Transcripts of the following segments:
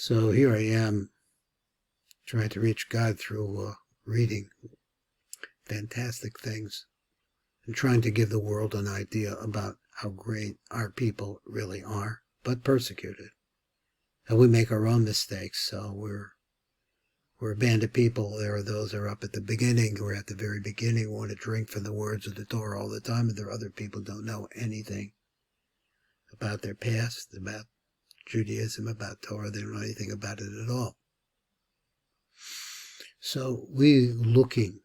So here I am, trying to reach God through reading fantastic things and trying to give the world an idea about how great our people really are, but persecuted. And we make our own mistakes, so we're a band of people. There are those who are up at the beginning, who are at the very beginning, who want to drink from the words of the Torah all the time, and there are other people who don't know anything about their past, about Judaism, about Torah. They don't know anything about it at all. So we looking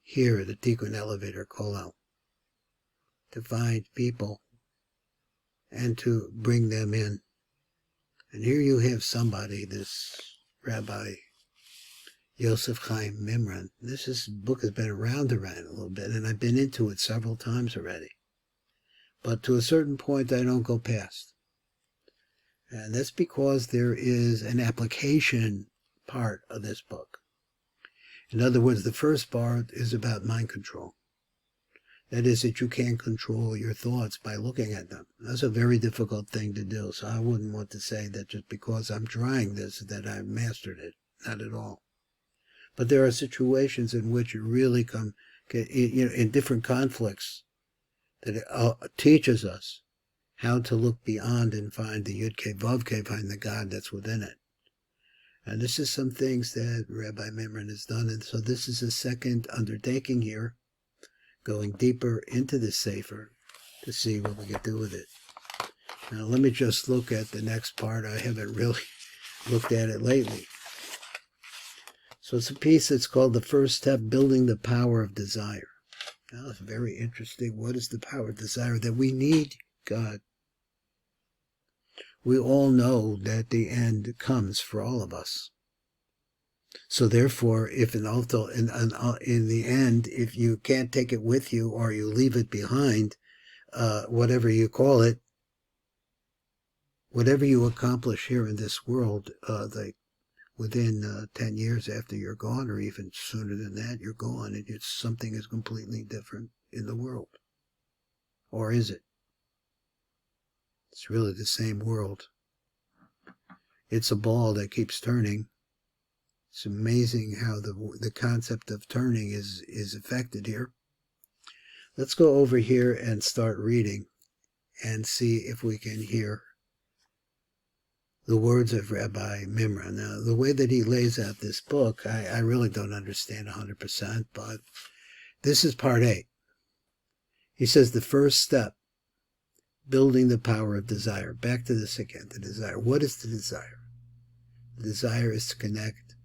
here at the Tikkun elevator call-out to find people and to bring them in. And here you have somebody, this Rabbi Yosef Chaim Mimran. This book has been around a little bit, and I've been into it several times already. But to a certain point, I don't go past. And that's because there is an application part of this book. In other words, the first part is about mind control. That is, that you can't control your thoughts by looking at them. That's a very difficult thing to do. So I wouldn't want to say that just because I'm trying this, that I've mastered it. Not at all. But there are situations in which you really come, in different conflicts, that it teaches us how to look beyond and find the Yud-Kei Vav-Kei, find the God that's within it. And this is some things that Rabbi Mimran has done. And so this is a second undertaking here, going deeper into the Sefer to see what we can do with it. Now let me just look at the next part. I haven't really looked at it lately. So it's a piece that's called The First Step, Building the Power of Desire. Now it's very interesting. What is the power of desire? That we need God. We all know that the end comes for all of us. So therefore, if in the end, if you can't take it with you or you leave it behind, whatever you call it, whatever you accomplish here in this world, within 10 years after you're gone, or even sooner than that, you're gone, and something is completely different in the world. Or is it? It's really the same world. It's a ball that keeps turning. It's amazing how the concept of turning is affected here. Let's go over here and start reading and see if we can hear the words of Rabbi Mimran. Now, the way that he lays out this book, I really don't understand 100%, but this is part 8. He says the first step, building the power of desire. Back to this again, the desire. What is the desire? The desire is to connect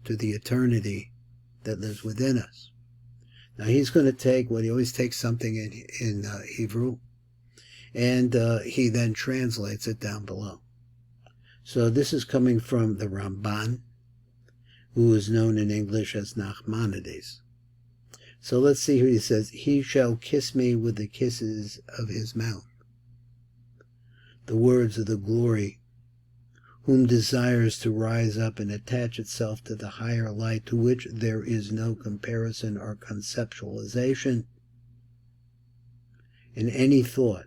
to the eternity that lives within us. Now he's going to take what he always takes something in Hebrew, and he then translates it down below. So this is coming from the Ramban, who is known in English as Nachmanides. So let's see who he says. He shall kiss me with the kisses of his mouth. The words of the glory, whom desires to rise up and attach itself to the higher light to which there is no comparison or conceptualization in any thought.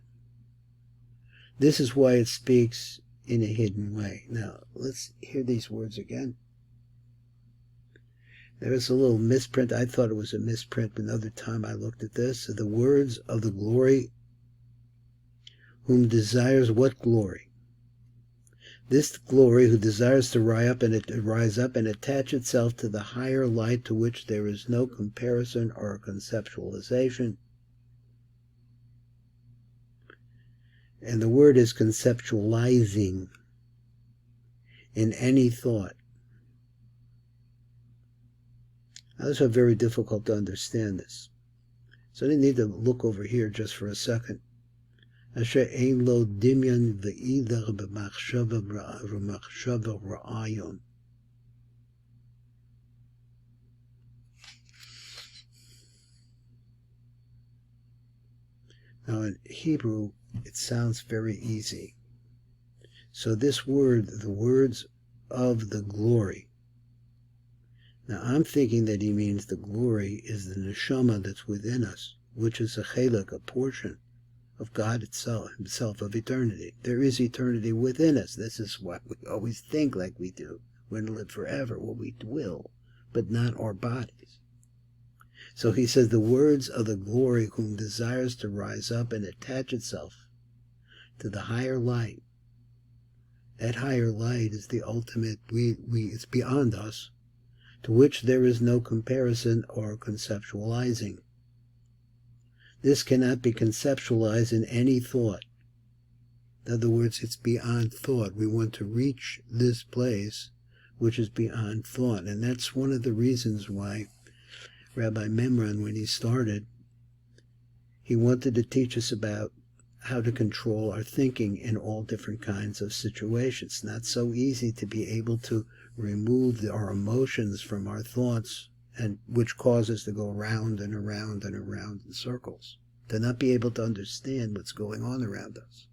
This is why it speaks in a hidden way. Now, let's hear these words again. There is a little misprint. I thought it was a misprint another time I looked at this. So the words of the glory, whom desires what glory? This glory who desires to rise up and attach itself to the higher light to which there is no comparison or conceptualization. And the word is conceptualizing in any thought. Now, it's very difficult to understand this. So I need to look over here just for a second. Asher ein lo dimyan ve'idar b'machshava ra'ayon. Now in Hebrew, it sounds very easy. So this word, the words of the glory. Now I'm thinking that he means the glory is the neshama that's within us, which is a chelek, a portion of God itself, himself, of eternity. There is eternity within us. This is what we always think like we do. We're going to live forever. Well, we will, but not our bodies. So he says, the words of the glory whom desires to rise up and attach itself to the higher light. That higher light is the ultimate, it's beyond us, to which there is no comparison or conceptualizing. This cannot be conceptualized in any thought. In other words, it's beyond thought. We want to reach this place which is beyond thought. And that's one of the reasons why Rabbi Mimran, when he started, he wanted to teach us about how to control our thinking in all different kinds of situations. It's not so easy to be able to remove our emotions from our thoughts, and which cause us to go around and around and around in circles, to not be able to understand what's going on around us.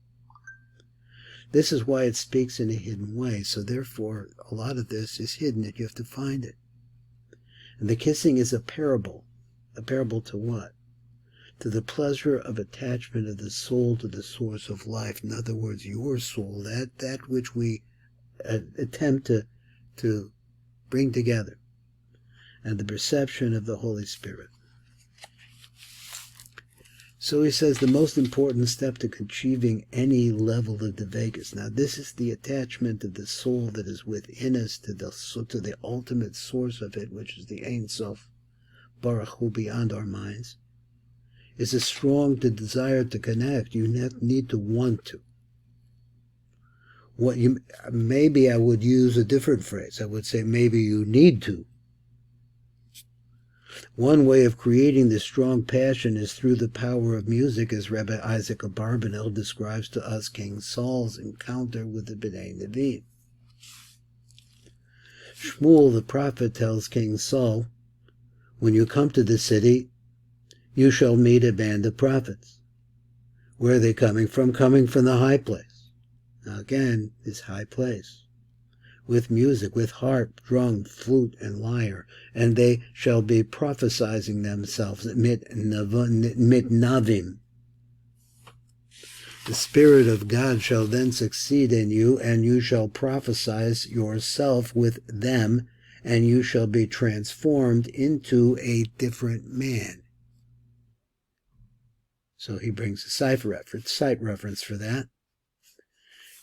This is why it speaks in a hidden way. So therefore, a lot of this is hidden, and you have to find it. And the kissing is a parable. A parable to what? To the pleasure of attachment of the soul to the source of life. In other words, your soul, that which we attempt to bring together, and the perception of the Holy Spirit. So he says the most important step to achieving any level of Dvekas. Now this is the attachment of the soul that is within us to the ultimate source of it, which is the Ein Sof, Baruch Hu, beyond our minds. Is a strong desire to connect. You need to want to. Maybe I would use a different phrase. I would say maybe you need to. One way of creating this strong passion is through the power of music, as Rabbi Isaac Abarbanel describes to us King Saul's encounter with the Bnei Nevi. Shmuel the prophet tells King Saul, when you come to the city, you shall meet a band of prophets. Where are they coming from? Coming from the high place. Now again, this high place. With music, with harp, drum, flute, and lyre. And they shall be prophesying themselves, mit navim. The Spirit of God shall then succeed in you, and you shall prophesy yourself with them, and you shall be transformed into a different man. So he brings a site reference for that.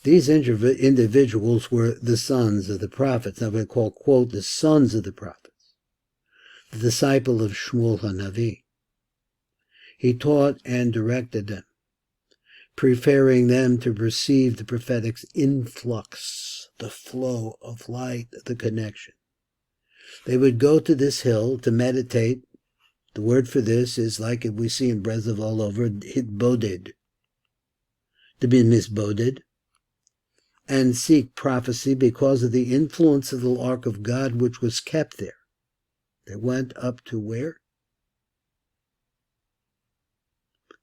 These individuals were the sons of the prophets. Now we call, quote, the sons of the prophets. The disciple of Shmuel HaNavi. He taught and directed them, preparing them to receive the prophetic influx, the flow of light, the connection. They would go to this hill to meditate. The word for this is like we see in Breslov all over, hitboded, to be misboded, and seek prophecy because of the influence of the ark of God which was kept there. They went up to where?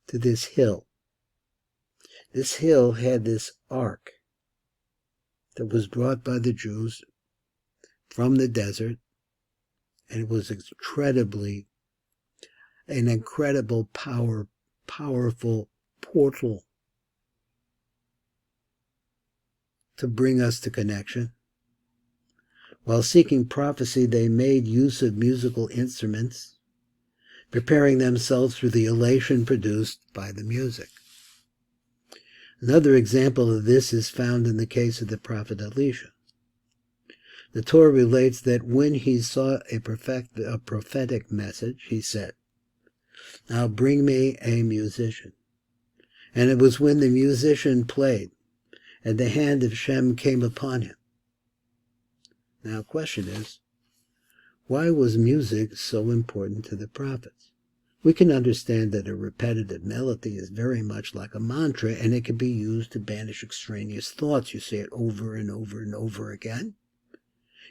To this hill. This hill had this ark that was brought by the Jews from the desert, and it was an incredible powerful portal to bring us to connection. While seeking prophecy, they made use of musical instruments, preparing themselves for the elation produced by the music. Another example of this is found in the case of the prophet Elisha. The Torah relates that when he saw a prophetic message, he said, "Now bring me a musician." And it was when the musician played, and the hand of Shem came upon him. Now, the question is, why was music so important to the prophets? We can understand that a repetitive melody is very much like a mantra, and it can be used to banish extraneous thoughts. You say it over and over and over again.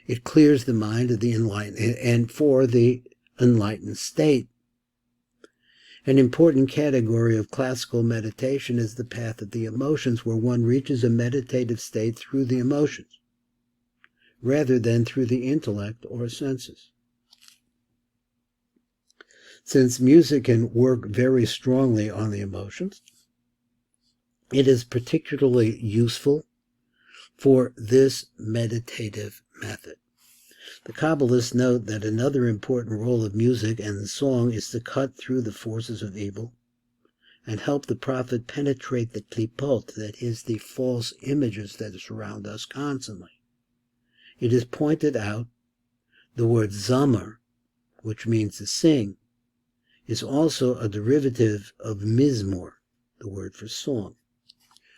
It clears the mind of the enlightened, and for the enlightened state. An important category of classical meditation is the path of the emotions, where one reaches a meditative state through the emotions, rather than through the intellect or senses. Since music can work very strongly on the emotions, It is particularly useful for this meditative method. The Kabbalists note that another important role of music and song is to cut through the forces of evil and help the prophet penetrate the klipot, that is, the false images that surround us constantly. It is pointed out the word zamar, which means to sing, is also a derivative of mizmor, the word for song.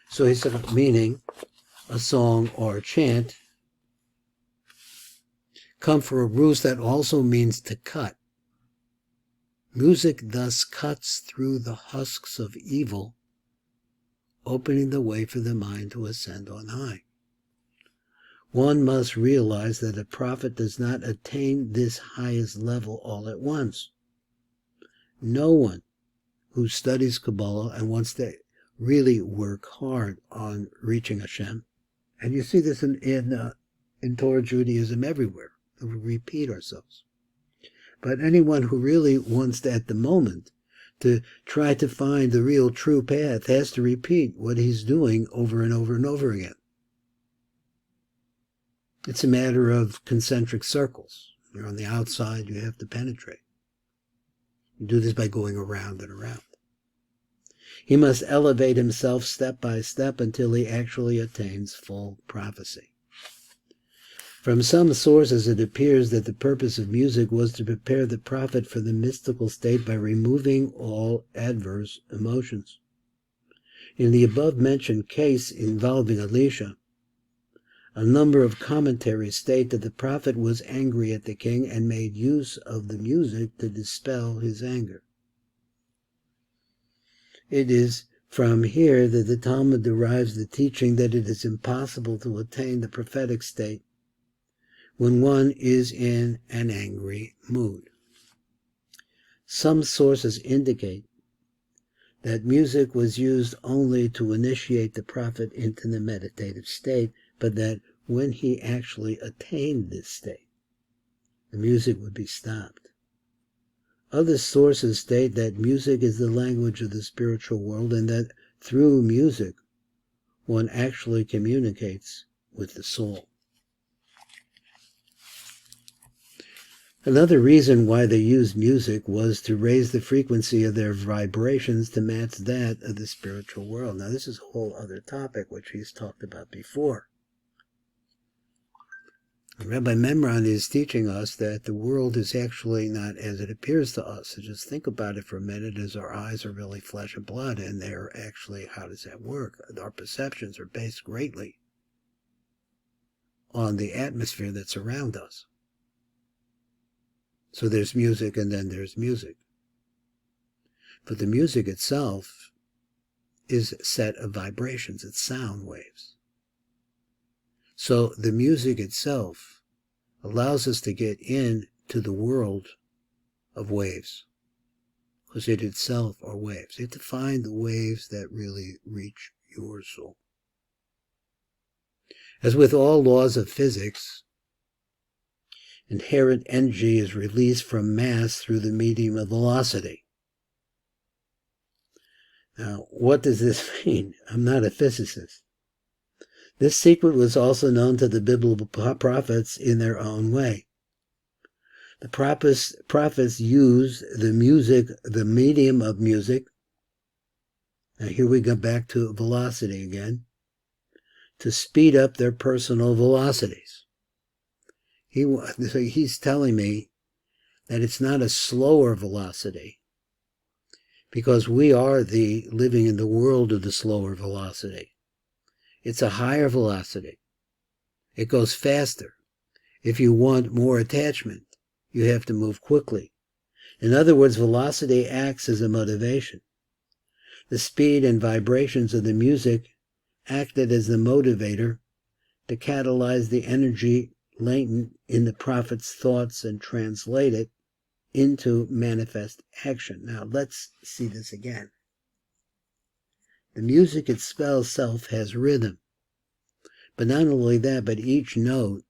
So he said, meaning a song or a chant, come from a root that also means to cut. Music thus cuts through the husks of evil, opening the way for the mind to ascend on high. One must realize that a prophet does not attain this highest level all at once. No one who studies Kabbalah and wants to really work hard on reaching Hashem, and you see this in Torah Judaism everywhere, we repeat ourselves. But anyone who really wants to, at the moment, to try to find the real true path has to repeat what he's doing over and over and over again. It's a matter of concentric circles. You're on the outside, you have to penetrate. You do this by going around and around. He must elevate himself step by step until he actually attains full prophecy. From some sources it appears that the purpose of music was to prepare the prophet for the mystical state by removing all adverse emotions. In the above-mentioned case involving Elisha, a number of commentaries state that the prophet was angry at the king and made use of the music to dispel his anger. It is from here that the Talmud derives the teaching that it is impossible to attain the prophetic state when one is in an angry mood. Some sources indicate that music was used only to initiate the prophet into the meditative state, but that when he actually attained this state, the music would be stopped. Other sources state that music is the language of the spiritual world and that through music one actually communicates with the soul. Another reason why they used music was to raise the frequency of their vibrations to match that of the spiritual world. Now this is a whole other topic which he's talked about before. Rabbi Mimran is teaching us that the world is actually not as it appears to us. So just think about it for a minute, as our eyes are really flesh and blood, and they're actually, how does that work? Our perceptions are based greatly on the atmosphere that's around us. So there's music and then there's music. But the music itself is a set of vibrations, it's sound waves. So the music itself allows us to get into the world of waves, because it itself are waves. You have to find the waves that really reach your soul. As with all laws of physics, inherent energy is released from mass through the medium of velocity. Now, what does this mean? I'm not a physicist. This secret was also known to the biblical prophets in their own way. The prophets used the music, the medium of music. Now here we go back to velocity again, to speed up their personal velocities. So he's telling me that it's not a slower velocity, because we are living in the world of the slower velocity. It's a higher velocity. It goes faster. If you want more attachment, you have to move quickly. In other words, velocity acts as a motivation. The speed and vibrations of the music acted as the motivator to catalyze the energy latent in the prophet's thoughts and translate it into manifest action. Now let's see this again. The music itself has rhythm. But not only that, but each note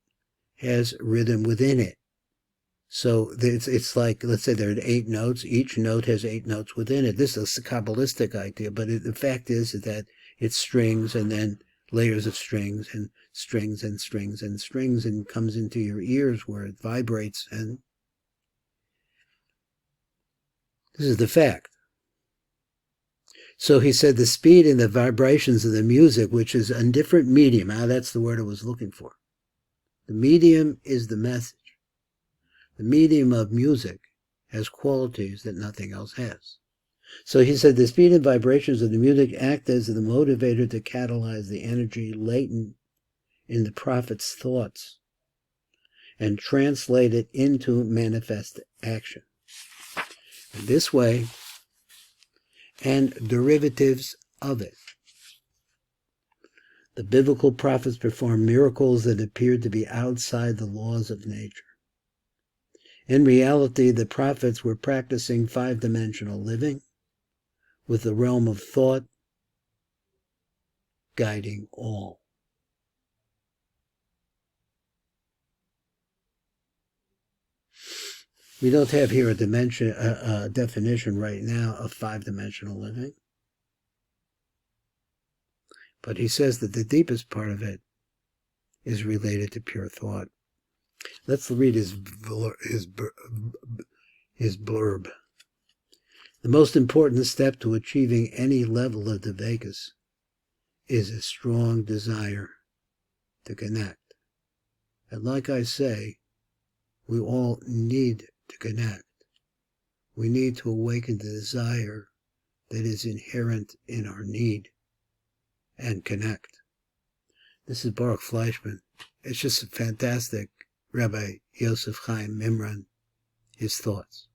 has rhythm within it. So it's like, let's say there are 8 notes. Each note has 8 notes within it. This is a Kabbalistic idea, but the fact is that It's strings and then layers of strings and strings and strings and strings, and comes into your ears where it vibrates. And this is the fact. So he said the speed and the vibrations of the music, which is a different medium. That's the word I was looking for. The medium is the message. The medium of music has qualities that nothing else has. So he said the speed and vibrations of the music act as the motivator to catalyze the energy latent in the prophet's thoughts and translate it into manifest action. In this way, and derivatives of it, the biblical prophets performed miracles that appeared to be outside the laws of nature. In reality, the prophets were practicing five-dimensional living with the realm of thought guiding all. We don't have here a definition right now of five-dimensional living. But he says that the deepest part of it is related to pure thought. Let's read his blurb. The most important step to achieving any level of the Vegas is a strong desire to connect. And like I say, we all need to connect. We need to awaken the desire that is inherent in our need and connect. This is Baruch Fleischman. It's just fantastic, Rabbi Yosef Chaim Mimran, his thoughts.